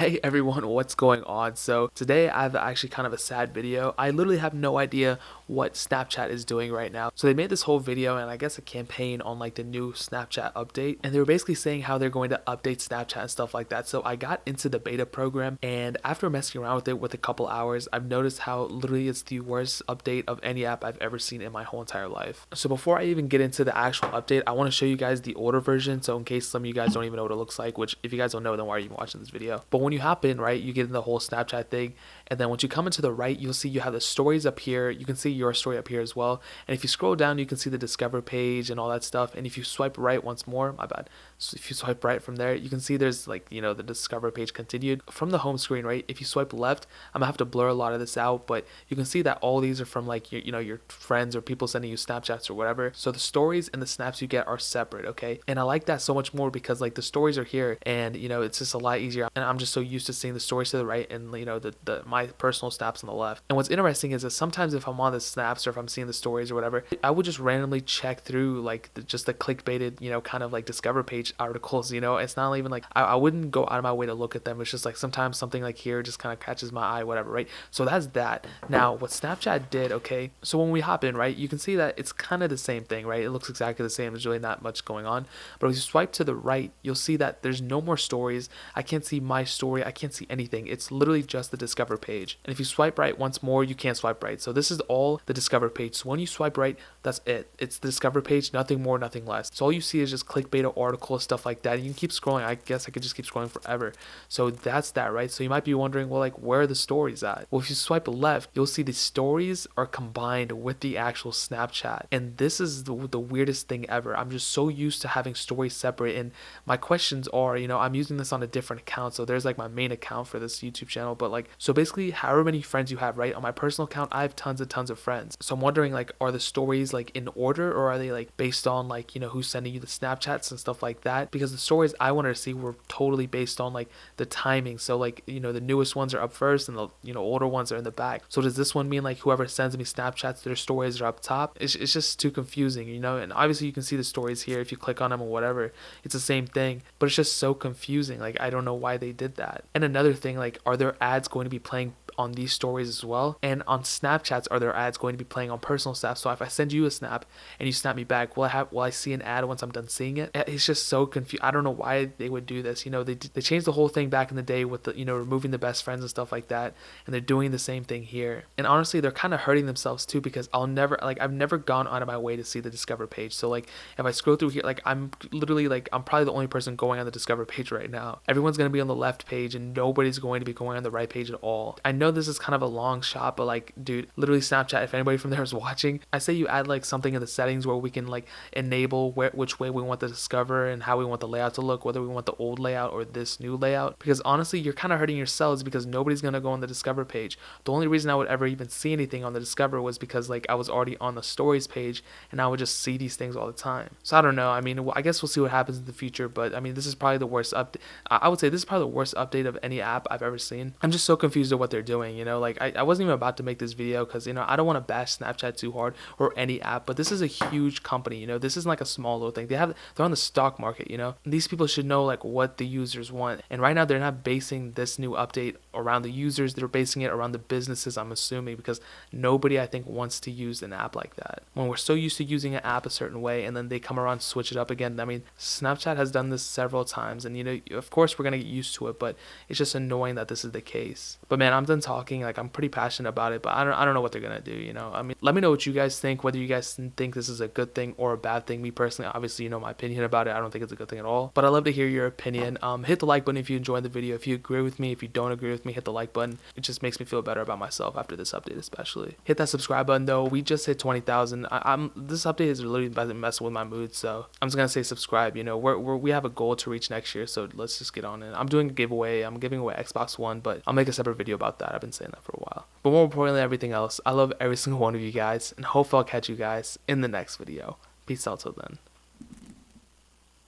Hey everyone, what's going on? So today I have actually kind of a sad video. I literally have no idea what Snapchat is doing right now. So they made this whole video and I guess a campaign on like the new Snapchat update, and they were basically saying how they're going to update Snapchat and stuff like that. So I got into the beta program, and after messing around with it with a couple hours, I've noticed how literally it's the worst update of any app I've ever seen in my whole entire life. So before I even get into the actual update, I want to show you guys the older version, so in case some of you guys don't even know what it looks like, which if you guys don't know, then why are you even watching this video? But when you hop in, right, you get in the whole Snapchat thing, and then once you come into the right, you'll see you have the stories up here. You can see your story up here as well, and if you scroll down, you can see the discover page and all that stuff. And if you swipe right once more, my bad, so if you swipe right from there, you can see there's like, you know, the discover page continued from the home screen, right? If you swipe left, I'm gonna have to blur a lot of this out, but you can see that all these are from like your, you know, your friends or people sending you Snapchats or whatever. So the stories and the snaps you get are separate, okay? And I like that so much more because like the stories are here, and you know, it's just a lot easier, and I'm just so used to seeing the stories to the right and, you know, the my personal snaps on the left. And what's interesting is that sometimes if I'm on the snaps or if I'm seeing the stories or whatever, I would just randomly check through like just the clickbaited, you know, kind of like discover page articles. You know, it's not even like I wouldn't go out of my way to look at them. It's just like sometimes something like here just kind of catches my eye, whatever, right? So that's that. Now what Snapchat did, okay, so when we hop in, right, you can see that it's kind of the same thing, right? It looks exactly the same. There's really not much going on, but if you swipe to the right, you'll see that there's no more stories. I can't see my story, I can't see anything. It's literally just the discover page. And if you swipe right once more, you can't swipe right. So this is all the discover page. So when you swipe right, that's it. It's the discover page, nothing more, nothing less. So all you see is just clickbait articles, stuff like that. You can keep scrolling. I guess I could just keep scrolling forever. So that's that, right? So you might be wondering, well, like, where are the stories at? Well, if you swipe left, you'll see the stories are combined with the actual Snapchat. And this is the weirdest thing ever. I'm just so used to having stories separate. And my questions are, you know, I'm using this on a different account. So there's like my main account for this YouTube channel. But like, so basically, however many friends you have, right? On my personal account, I have tons of friends. So I'm wondering, like, are the stories like in order, or are they like based on like, you know, who's sending you the Snapchats and stuff like that? Because the stories I wanted to see were totally based on like the timing. So like, you know, the newest ones are up first and the, you know, older ones are in the back. So does this one mean like whoever sends me Snapchats, their stories are up top? It's just too confusing, you know? And obviously you can see the stories here if you click on them or whatever. It's the same thing, but it's just so confusing. Like, I don't know why they did that. And another thing, like, are there ads going to be playing on these stories as well? And on Snapchats, are there ads going to be playing on personal snaps? So if I send you a snap and you snap me back, will I see an ad once I'm done seeing it? It's just so confused. I don't know why they would do this. You know, they changed the whole thing back in the day with the, you know, removing the best friends and stuff like that, and they're doing the same thing here. And honestly, they're kind of hurting themselves too, because I've never gone out of my way to see the discover page. So like, if I scroll through here, like, I'm literally like, I'm probably the only person going on the discover page right now. Everyone's going to be on the left page and nobody's going to be going on the right page at all. I know this is kind of a long shot, but like, dude, literally Snapchat, if anybody from there is watching, I say you add like something in the settings where we can like enable which way we want to discover and how we want the layout to look, whether we want the old layout or this new layout. Because honestly, you're kind of hurting yourselves, because nobody's going to go on the discover page. The only reason I would ever even see anything on the discover was because like I was already on the stories page and I would just see these things all the time. So I don't know. I mean, I guess we'll see what happens in the future, but I mean, this is probably the worst update. I would say this is probably the worst update of any app I've ever seen. I'm just so confused at what they're doing, you know? Like, I wasn't even about to make this video because, you know, I don't want to bash Snapchat too hard or any app, but this is a huge company, you know? This isn't like a small little thing. They're on the stock market, you know? These people should know like what the users want. And right now they're not basing this new update around the users. They're basing it around the businesses, I'm assuming, because nobody, I think, wants to use an app like that. When we're so used to using an app a certain way and then they come around, switch it up again. I mean, Snapchat has done this several times, and, you know, of course we're going to get used to it, but it's just annoying that this is the case. But man, I'm done talking. Like, I'm pretty passionate about it, but I don't know what they're going to do, you know? I mean, let me know what you guys think, whether you guys think this is a good thing or a bad thing. Me personally, obviously, you know my opinion about it. I don't think it's a good thing at all, but I'd love to hear your opinion. Hit the like button if you enjoyed the video. If you agree with me, if you don't agree with me, hit the like button. It just makes me feel better about myself after this update, especially. Hit that subscribe button though. We just hit 20,000. This update is really messing with my mood, so I'm just gonna say subscribe. You know, we have a goal to reach next year, so let's just get on it. I'm doing a giveaway. I'm giving away Xbox One, but I'll make a separate video about that. I've been saying that for a while. But more importantly than everything else, I love every single one of you guys, and hopefully I'll catch you guys in the next video. Peace out till then.